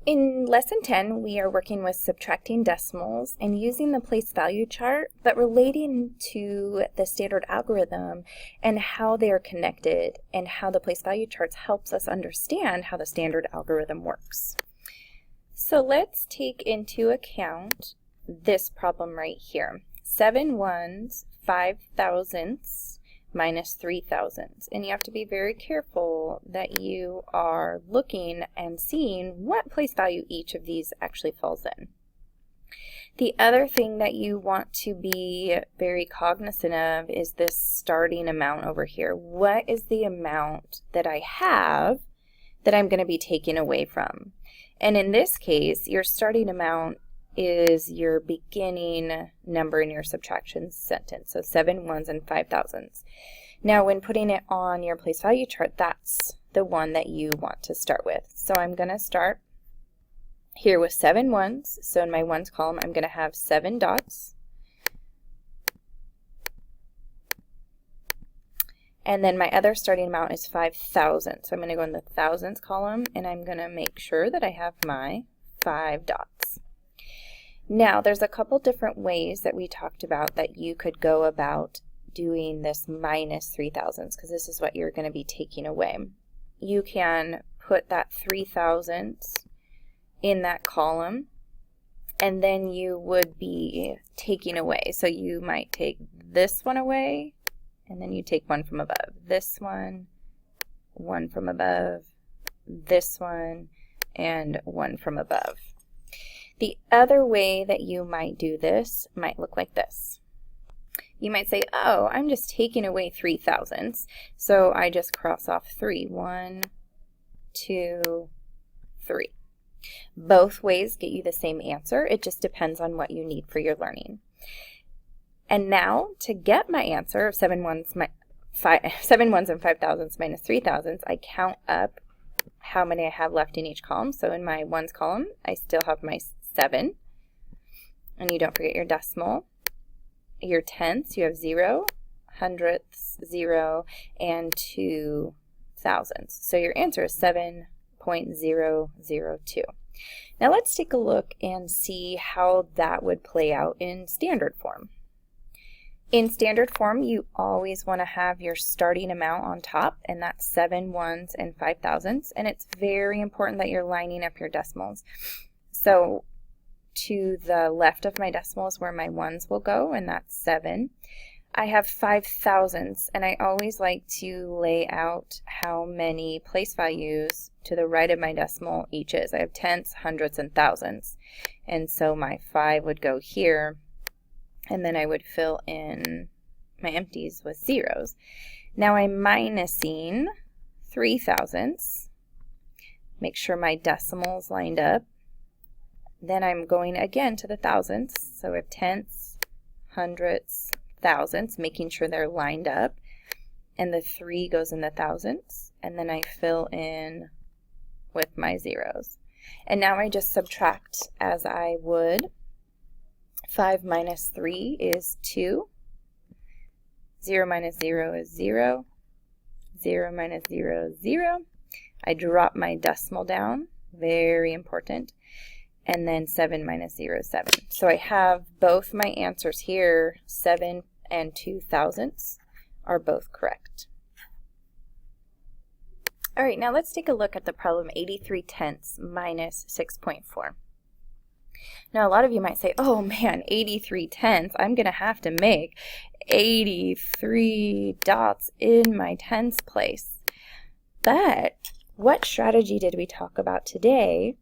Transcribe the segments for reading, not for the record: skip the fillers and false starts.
In Lesson 10, we are working with subtracting decimals and using the place value chart, but relating to the standard algorithm and how they are connected and how the place value charts helps us understand how the standard algorithm works. So let's take into account this problem right here. 7 ones, 5 thousandths, minus 3 thousandths. And you have to be very careful that you are looking and seeing what place value each of these actually falls in. The other thing that you want to be very cognizant of is this starting amount over here. What is the amount that I have that I'm going to be taking away from? And in this case, your starting amount is your beginning number in your subtraction sentence, so 7 ones and 5 thousandths. Now when putting it on your place value chart, that's the one that you want to start with. So I'm going to start here with 7 ones, so in my ones column I'm going to have 7 dots, and then my other starting amount is 5 thousandths. So I'm going to go in the thousandths column and I'm going to make sure that I have my 5 dots. Now, there's a couple different ways that we talked about that you could go about doing this minus 3 thousandths, because this is what you're going to be taking away. You can put that 3 thousandths in that column, and then you would be taking away. So you might take this one away, and then you take one from above. This one from above, this one, and one from above. The other way that you might do this might look like this. You might say, oh, I'm just taking away 3 thousandths, so I just cross off 3. 1, 2, 3. Both ways get you the same answer. It just depends on what you need for your learning. And now, to get my answer of 7 ones and 5 thousandths minus 3 thousandths, I count up how many I have left in each column. So in my ones column, I still have my 7, and you don't forget your decimal. Your tenths, you have 0, hundredths, 0, and 2 thousandths. So your answer is 7.002. Now let's take a look and see how that would play out in standard form. In standard form, you always want to have your starting amount on top, and that's 7 ones and 5 thousandths, and it's very important that you're lining up your decimals. So to the left of my decimals where my ones will go, and that's 7. I have 5 thousandths, and I always like to lay out how many place values to the right of my decimal each is. I have tenths, hundredths, and thousandths, and so my 5 would go here, and then I would fill in my empties with zeros. Now I'm minusing 3 thousandths. Make sure my decimals lined up. Then I'm going again to the thousandths, so we have tenths, hundredths, thousandths, making sure they're lined up, and the 3 goes in the thousandths, and then I fill in with my zeros. And now I just subtract as I would. 5 minus 3 is 2, 0 minus 0 is 0, 0 minus 0 is 0. I drop my decimal down, very important. And then 7 minus 0 is 7. So I have both my answers here, 7 and 2 thousandths are both correct. All right, now let's take a look at the problem 83 tenths minus 6.4. Now a lot of you might say, oh man, 83 tenths, I'm going to have to make 83 dots in my tenths place. But what strategy did we talk about today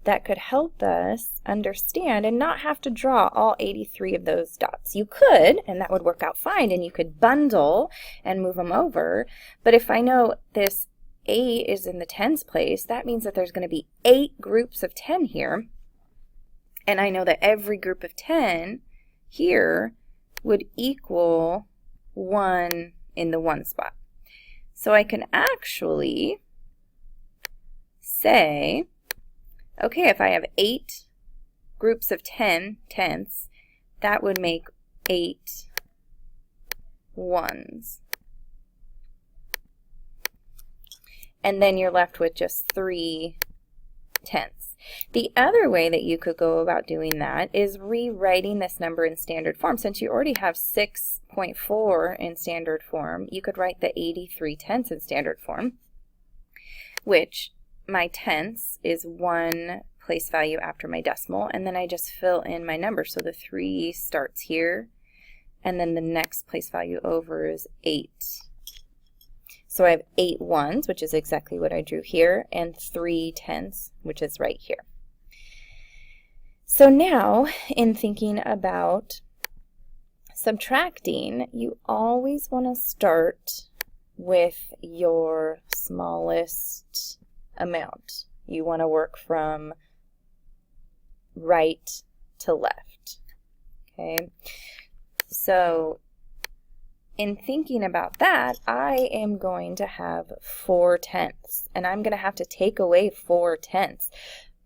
that could help us understand and not have to draw all 83 of those dots? You could, and that would work out fine, and you could bundle and move them over. But if I know this 8 is in the tens place, that means that there's going to be 8 groups of 10 here. And I know that every group of 10 here would equal 1 in the 1 spot. So I can actually say, okay, if I have 8 groups of 10 tenths, that would make 8 ones. And then you're left with just 3 tenths. The other way that you could go about doing that is rewriting this number in standard form. Since you already have 6.4 in standard form, you could write the 83/10 in standard form, which my tenths is 1 place value after my decimal, and then I just fill in my number. So the 3 starts here, and then the next place value over is 8. So I have 8 ones, which is exactly what I drew here, and 3 tenths, which is right here. So now, in thinking about subtracting, you always want to start with your smallest amount. You want to work from right to left. Okay, so in thinking about that, I am going to have 4 tenths, and I'm going to have to take away 4 tenths.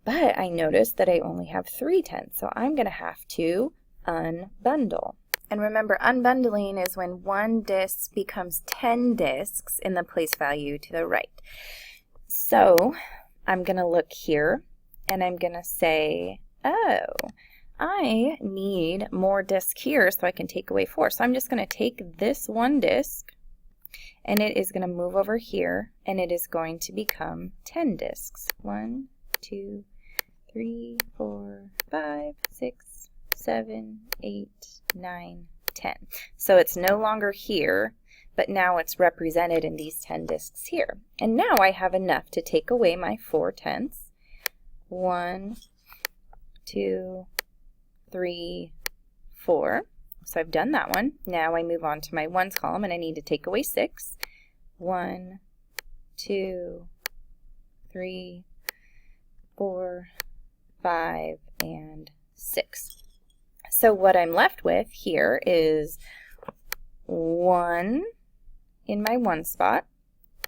But I noticed that I only have 3 tenths, so I'm going to have to unbundle. And remember, unbundling is when one disc becomes 10 discs in the place value to the right. So I'm going to look here, and I'm going to say, oh, I need more discs here so I can take away 4. So I'm just going to take this one disc, and it is going to move over here, and it is going to become 10 discs. 1, 2, 3, 4, 5, 6, 7, 8, 9, 10. So it's no longer here, but now it's represented in these 10 discs here. And now I have enough to take away my 4 tenths. 1, 2, 3, 4. So I've done that one. Now I move on to my ones column, and I need to take away 6. 1, 2, 3, 4, 5, and 6. So what I'm left with here is 1 in my 1 spot,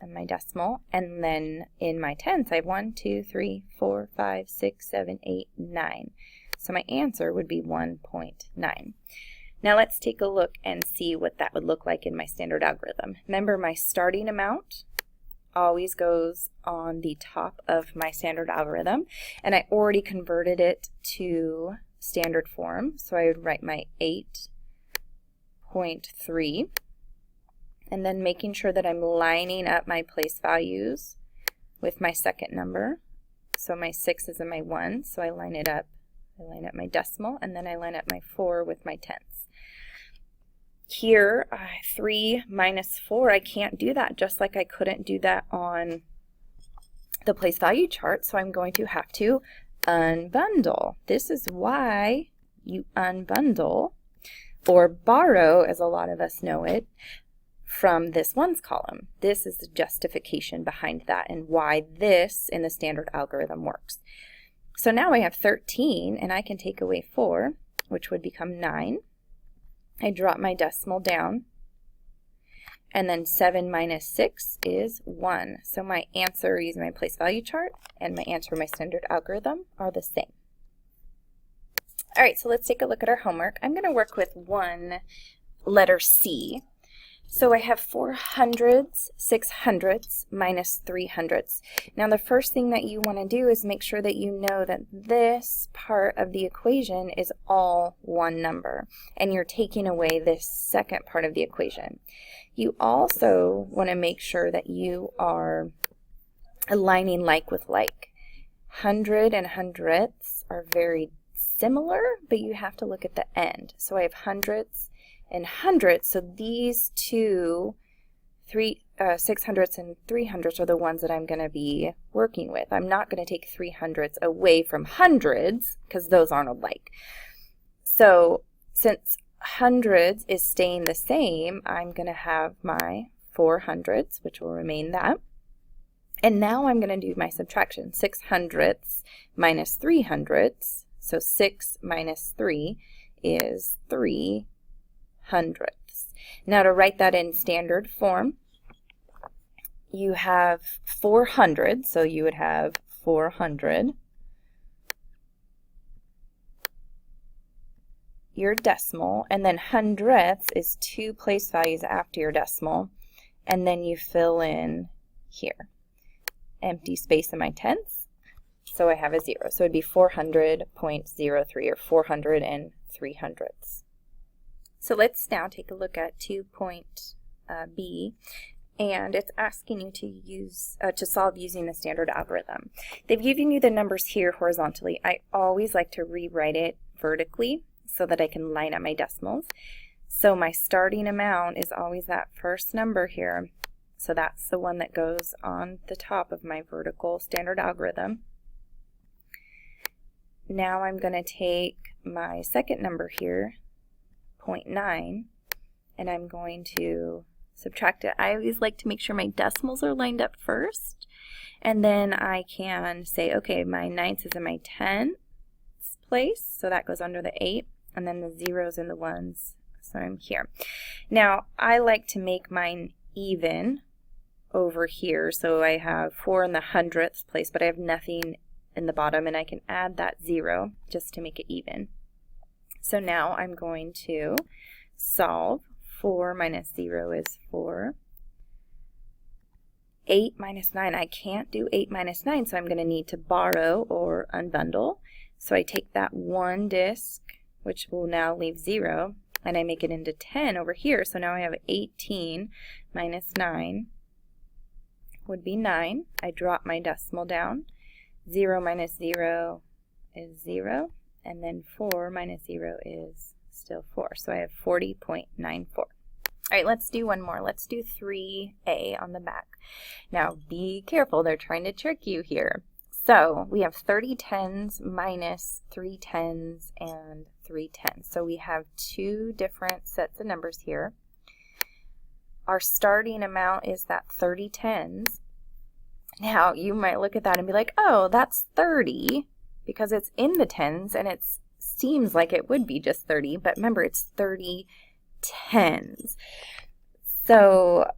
and my decimal, and then in my tenths I have 1, 2, 3, 4, 5, 6, 7, 8, 9. So my answer would be 1.9. Now let's take a look and see what that would look like in my standard algorithm. Remember, my starting amount always goes on the top of my standard algorithm, and I already converted it to standard form, so I would write my 8.3, and then making sure that I'm lining up my place values with my second number. So my 6 is in my 1, so I line it up. I line up my decimal, and then I line up my 4 with my tenths. Here, 3 minus 4, I can't do that, just like I couldn't do that on the place value chart, so I'm going to have to unbundle. This is why you unbundle, or borrow, as a lot of us know it, from this ones column. This is the justification behind that and why this in the standard algorithm works. So now I have 13, and I can take away 4, which would become 9. I drop my decimal down, and then 7 minus 6 is 1. So my answer using my place value chart and my answer for my standard algorithm are the same. All right, so let's take a look at our homework. I'm going to work with one letter C. So I have 4 hundredths, 6 hundredths, minus 3 hundredths. Now the first thing that you want to do is make sure that you know that this part of the equation is all one number, and you're taking away this second part of the equation. You also want to make sure that you are aligning like with like. Hundred and hundredths are very similar, but you have to look at the end. So I have hundredths and hundredths, so these two, 6 hundredths and 3 hundredths are the ones that I'm going to be working with. I'm not going to take 3 hundredths away from hundreds, because those aren't alike. So since hundreds is staying the same, I'm going to have my 4 hundredths, which will remain that. And now I'm going to do my subtraction. 6 hundredths minus 3 hundredths, so 6 minus 3 is 3 hundredths. Now to write that in standard form, you have 400, so you would have 400. Your decimal, and then hundredths is 2 place values after your decimal, and then you fill in here. Empty space in my tenths, so I have a 0. So it would be 400.03 or 403/100ths. So let's now take a look at 2.b, and it's asking you to solve using the standard algorithm. They've given you the numbers here horizontally. I always like to rewrite it vertically so that I can line up my decimals. So my starting amount is always that first number here. So that's the one that goes on the top of my vertical standard algorithm. Now I'm going to take my second number here, 0.9, and I'm going to subtract it. I always like to make sure my decimals are lined up first, and then I can say, okay, my 9ths is in my 10ths place, so that goes under the 8, and then the 0s and the 1s, so I'm here. Now, I like to make mine even over here, so I have 4 in the 100th place, but I have nothing in the bottom, and I can add that 0 just to make it even. So now I'm going to solve. 4 minus 0 is 4. 8 minus 9, I can't do 8 minus 9, so I'm going to need to borrow or unbundle. So I take that one disk, which will now leave 0, and I make it into 10 over here. So now I have 18 minus 9 would be 9. I drop my decimal down. 0 minus 0 is 0, and then 4 minus 0 is still 4. So I have 40.94. All right, let's do one more. Let's do 3a on the back. Now, be careful. They're trying to trick you here. So we have 30 tens minus 3 tens and 3 tens. So we have two different sets of numbers here. Our starting amount is that 30 tens. Now, you might look at that and be like, oh, that's 30 because it's in the tens and it seems like it would be just 30, but remember, it's 30 tens. So,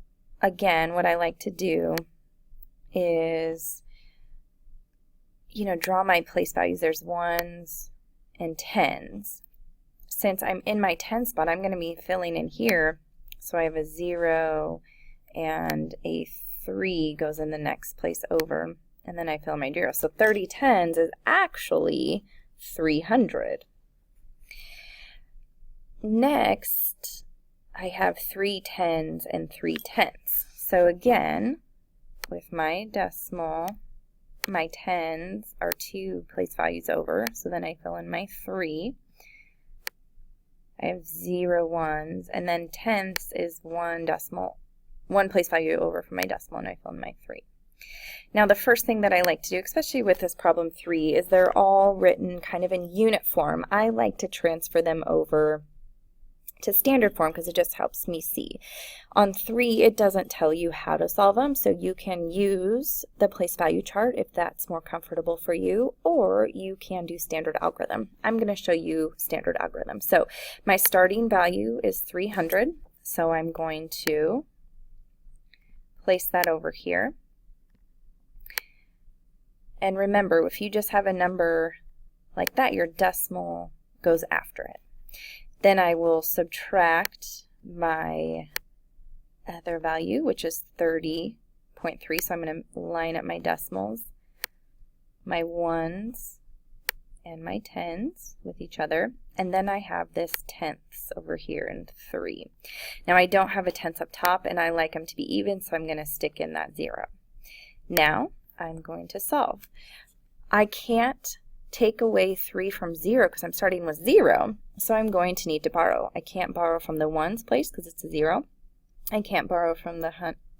again, what I like to do is, draw my place values. There's 1s and 10s. Since I'm in my 10 spot, I'm going to be filling in here. So I have a 0 and a 3 goes in the next place over, and then I fill my 0. So 30 tens is actually 300. Next, I have 3 tens and 3 tenths. So again, with my decimal, my tens are 2 place values over, so then I fill in my 3. I have 0 ones, and then tenths is 1 place value over from my decimal, and I fill in my 3. Now, the first thing that I like to do, especially with this problem 3, is they're all written kind of in unit form. I like to transfer them over to standard form because it just helps me see. On 3, it doesn't tell you how to solve them, so you can use the place value chart if that's more comfortable for you, or you can do standard algorithm. I'm going to show you standard algorithm. So my starting value is 300, so I'm going to place that over here. And remember, if you just have a number like that, your decimal goes after it. Then I will subtract my other value, which is 30.3. So I'm going to line up my decimals, my 1s and my 10s with each other. And then I have this tenths over here in 3. Now I don't have a tenth up top, and I like them to be even, so I'm going to stick in that 0. Now I'm going to solve. I can't take away 3 from 0 because I'm starting with 0, so I'm going to need to borrow. I can't borrow from the 1s place because it's a 0. I can't borrow from the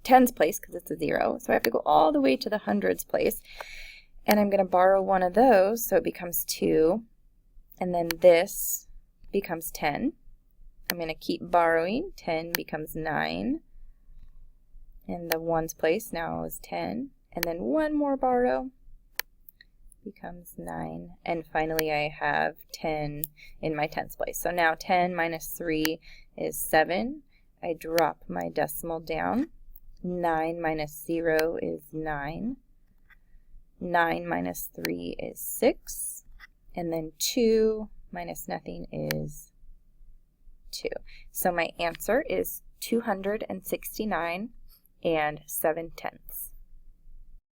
10s place because it's a 0, so I have to go all the way to the hundreds place, and I'm going to borrow one of those, so it becomes 2, and then this becomes 10. I'm going to keep borrowing. 10 becomes 9, and the 1s place now is 10, and then one more borrow becomes 9, and finally I have 10 in my tens place. So now 10 minus 3 is 7. I drop my decimal down. 9 minus 0 is 9. 9 minus 3 is 6. And then 2 minus nothing is 2. So my answer is 269 and 7/10.